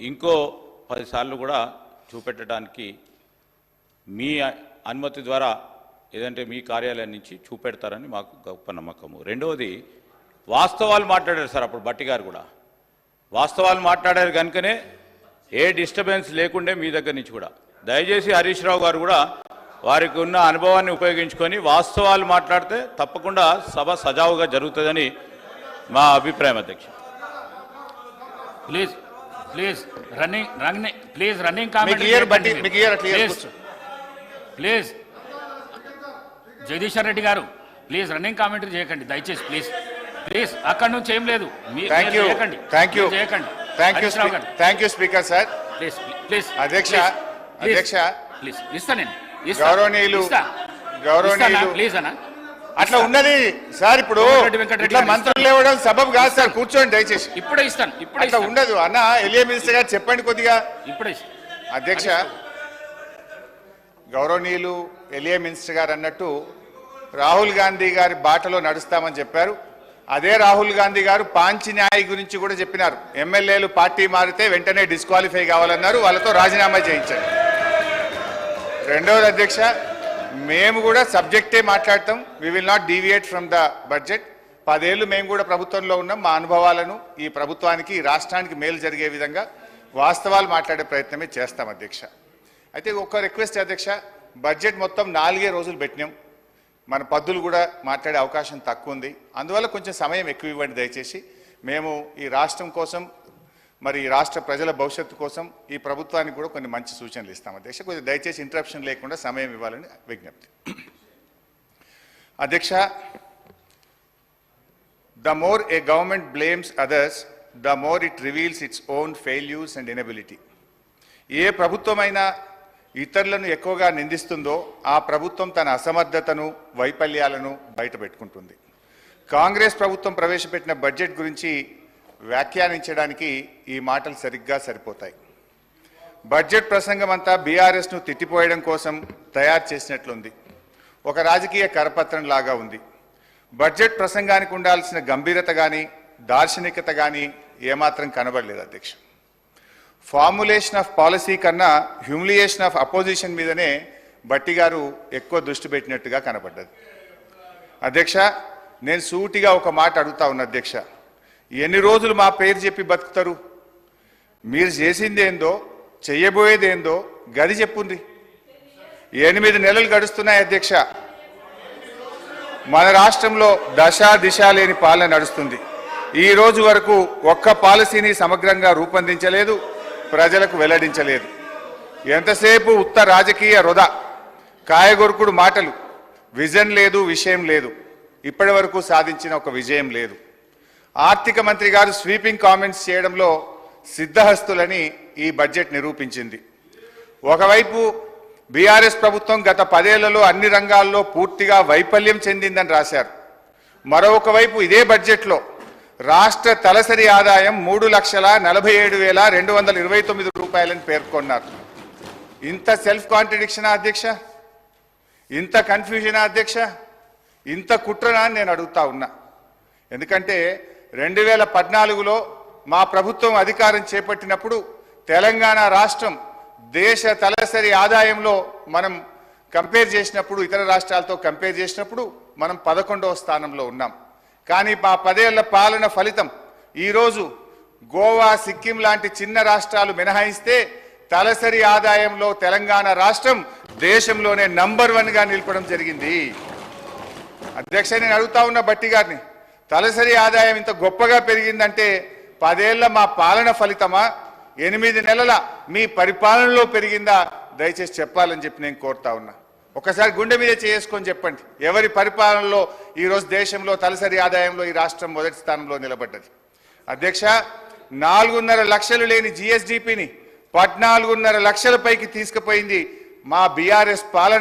ఇంకో 10 సార్లు కూడా చూపెట్టడానికి మీ అనుమతి ద్వారా ఏదంటే మీ కార్యాలయం నుంచి చూపెడతారని మాకు గొప్ప నమ్మకము. రెండవది వాస్తవాలు మాట్లాడారు సార్, అప్పుడు బట్టి గారు కూడా వాస్తవాలు మాట్లాడారు కనుకనే ఏ డిస్టర్బెన్స్ లేకుండే మీ దగ్గర నుంచి కూడా. దయచేసి హరీష్ రావు గారు కూడా వారికి ఉన్న అనుభవాన్ని ఉపయోగించుకొని వాస్తవాలు మాట్లాడితే తప్పకుండా సభ సజావుగా జరుగుతుందని మా అభిప్రాయం. అధ్యక్ష please please running comment please Jagadishwar Reddy గారు ప్లీజ్ రన్నింగ్ కామెంటరీ చేయకండి దయచేసి ప్లీజ్ ప్లీజ్. అక్కడ నుంచి ఏం లేదు చేయకండి. Thank you speaker sir. Please please అధ్యక్ష ప్లీజ్ ఇస్తాను గౌరవనీయులు ప్లీజ్ అన్న అట్లా ఉన్నది సార్. ఇప్పుడు ఇట్లా మంత్రులు లేవడం సబబు కాదు సార్. కూర్చోండి దయచేసి. ఇప్పుడే ఇస్తాను. ఇట్లా ఉండదు అన్న. ఎలియా మినిస్టర్ గారు చెప్పండి కొద్దిగా. ఇప్పుడే అధ్యక్ష గౌరవనీయులు ఎలియా మినిస్టర్ గారు అన్నట్టు రాహుల్ గాంధీ గారి బాటలో నడుస్తామని చెప్పారు. అదే రాహుల్ గాంధీ గారు పాంచి న్యాయ గురించి కూడా చెప్పినారు. ఎమ్మెల్యేలు పార్టీ మారితే వెంటనే డిస్క్వాలిఫై కావాలన్నారు, వాళ్ళతో రాజీనామా చేయించారు. రెండవది అధ్యక్ష, మేము కూడా సబ్జెక్టే మాట్లాడతాం. We will not deviate from the budget. 10 ఏళ్ళు మేము కూడా ప్రభుత్వంలో ఉన్నాం. మా అనుభవాలను ఈ ప్రభుత్వానికి ఈ రాష్ట్రానికి మేలు జరిగే విధంగా వాస్తవాలు మాట్లాడే ప్రయత్నమే చేస్తాం అధ్యక్ష. అయితే ఒక రిక్వెస్ట్ అధ్యక్ష, బడ్జెట్ మొత్తం 4 రోజులు పెట్టినాం. మన పద్దులు కూడా మాట్లాడే అవకాశం తక్కువ ఉంది. అందువల్ల కొంచెం సమయం ఎక్కువ ఇవ్వండి దయచేసి. మేము ఈ రాష్ట్రం కోసం, మరి ఈ రాష్ట్ర ప్రజల భవిష్యత్తు కోసం ఈ ప్రభుత్వానికి కూడా కొన్ని మంచి సూచనలు ఇస్తాం అధ్యక్ష. కొంచెం దయచేసి ఇంటరప్షన్ లేకుండా సమయం ఇవ్వాలని విజ్ఞప్తి. అధ్యక్ష, the more a government blames others, the more it reveals its own failures and inability. ఏ ప్రభుత్వమైనా ఇతరులను ఎక్కువగా నిందిస్తుందో ఆ ప్రభుత్వం తన అసమర్థతను, వైఫల్యాలను బయటపెట్టుకుంటుంది. కాంగ్రెస్ ప్రభుత్వం ప్రవేశపెట్టిన బడ్జెట్ గురించి వ్యాఖ్యానించడానికి ఈ మాటలు సరిగ్గా సరిపోతాయి. బడ్జెట్ ప్రసంగం అంతా బీఆర్ఎస్ను తిట్టిపోయడం కోసం తయారు చేసినట్లుంది. ఒక రాజకీయ కరపత్రం లాగా ఉంది. బడ్జెట్ ప్రసంగానికి ఉండాల్సిన గంభీరత కానీ దార్శనికత కానీ ఏమాత్రం కనబడలేదు అధ్యక్ష. ఫార్ములేషన్ ఆఫ్ పాలసీ కన్నా హ్యూమిలియేషన్ ఆఫ్ అపోజిషన్ మీదనే బట్టి గారు ఎక్కువ దృష్టి పెట్టినట్టుగా కనబడ్డది. అధ్యక్ష, నేను సూటిగా ఒక మాట అడుగుతా ఉన్నా అధ్యక్ష, ఎన్ని రోజులు మా పేరు చెప్పి బతుకుతారు? మీరు చేసిందేందో, చెయ్యబోయేదేందో గది చెప్పుంది. 8 నెలలు గడుస్తున్నాయి అధ్యక్ష. మన రాష్ట్రంలో దిశ లేని పాలన నడుస్తుంది. ఈ రోజు వరకు ఒక్క పాలసీని సమగ్రంగా రూపొందించలేదు, ప్రజలకు వెల్లడించలేదు. ఎంతసేపు ఉత్త రాజకీయ వృధా, కాయగొరుకుడు మాటలు, విజన్ లేదు, విషయం లేదు. ఇప్పటి వరకు సాధించిన ఒక విజయం లేదు. ఆర్థిక మంత్రి గారు స్వీపింగ్ కామెంట్స్ చేయడంలో సిద్ధహస్తులని ఈ బడ్జెట్ నిరూపించింది. ఒకవైపు బీఆర్ఎస్ ప్రభుత్వం గత 10 ఏళ్లలో అన్ని రంగాల్లో పూర్తిగా వైఫల్యం చెందిందని రాశారు. మరొక వైపు ఇదే బడ్జెట్లో రాష్ట్ర తలసరి ఆదాయం 3,47,229 రూపాయలని పేర్కొన్నారు. ఇంత సెల్ఫ్ కాంట్రడిక్షనా అధ్యక్ష? ఇంత కన్ఫ్యూజనా అధ్యక్ష? ఇంత కుట్రనా అని నేను అడుగుతా ఉన్నా. ఎందుకంటే 2014లో మా ప్రభుత్వం అధికారం చేపట్టినప్పుడు తెలంగాణ రాష్ట్రం దేశ తలసరి ఆదాయంలో మనం కంపేర్ చేసినప్పుడు, ఇతర రాష్ట్రాలతో కంపేర్ చేసినప్పుడు మనం 11వ స్థానంలో ఉన్నాం. కానీ మా 10 ఏళ్ల పాలన ఫలితం ఈరోజు గోవా, సిక్కిం లాంటి చిన్న రాష్ట్రాలు మినహాయిస్తే తలసరి ఆదాయంలో తెలంగాణ రాష్ట్రం దేశంలోనే నంబర్ 1గా నిలపడం జరిగింది. అధ్యక్ష, నేను అడుగుతా ఉన్న బట్టి గారిని, తలసరి ఆదాయం ఇంత గొప్పగా పెరిగిందంటే 10 ఏళ్ల మా పాలన ఫలితమా, 8 నెలల మీ పరిపాలనలో పెరిగిందా? దయచేసి చెప్పాలని చెప్పి నేను కోరుతా ఉన్నా. ఒకసారి గుండె మీద చేసుకొని చెప్పండి, ఎవరి పరిపాలనలో ఈరోజు దేశంలో తలసరి ఆదాయంలో ఈ రాష్ట్రం మొదటి స్థానంలో నిలబడ్డది? అధ్యక్ష, 4.5 లక్షలు లేని జిఎస్డిపిని 14.5 లక్షల పైకి తీసుకుపోయింది మా బీఆర్ఎస్ పాలన.